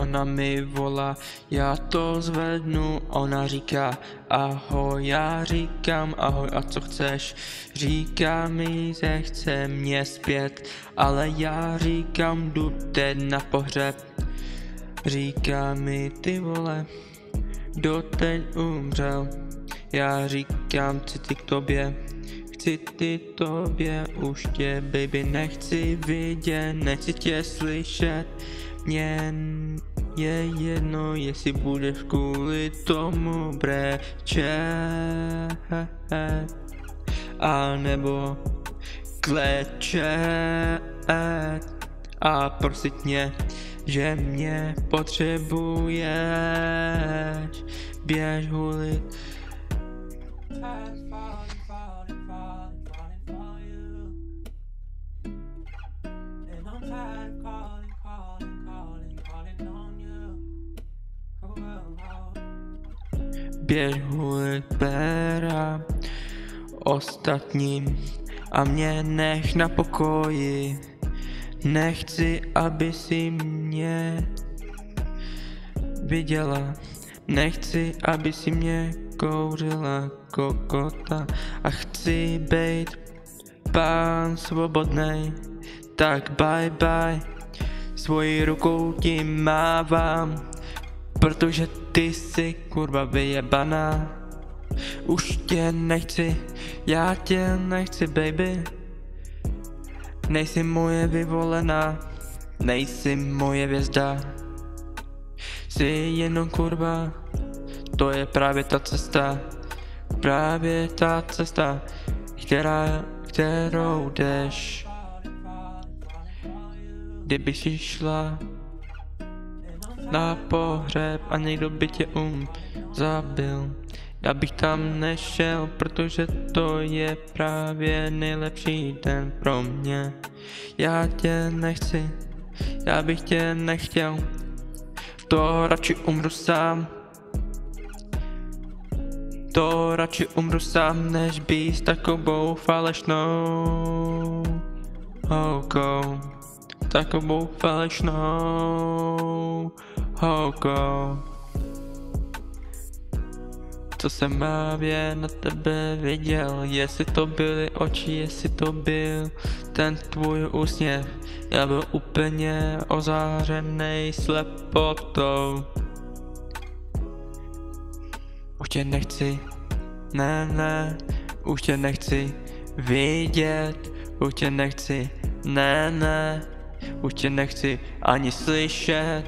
ona mi volá, já to zvednu, ona říká ahoj, já říkám ahoj a co chceš, říká mi, že chce mě zpět, ale já říkám jdu teď na pohřeb, říká mi ty vole, kdo teď umřel, já říkám chci ty k tobě, chci ty tobě, už tě baby nechci vidět, nechci tě slyšet, mně je jedno, jestli budeš kvůli tomu brečet, a nebo klečet a prosit mě, že mě potřebuješ, běž hulit. Běž hulit péra ostatním a mě nech na pokoji. Nechci, aby si mě viděla, nechci, aby si mě kouřila kokota a chci být pán svobodnej, tak bye bye, svojí rukou ti mávám, protože ty jsi kurva vyjebaná. Už tě nechci, já tě nechci baby, nejsi moje vyvolená, nejsi moje hvězda, jsi jenom kurva, to je právě ta cesta, kterou jdeš. Kdyby si šla na pohřeb a někdo by tě zabil, já bych tam nešel, protože to je právě nejlepší den pro mě. Já tě nechci, já bych tě nechtěl, to radši umřu sám. To radši umřu sám, než být s takovou falešnou holkou. Takovou falešnou holkou. Co jsem právě na tebe viděl, jestli to byly oči, jestli to byl ten tvůj úsměv. Já byl úplně ozářenej slepotou. Už tě nechci, ne, už tě nechci vidět, už tě nechci, ne, už tě nechci ani slyšet.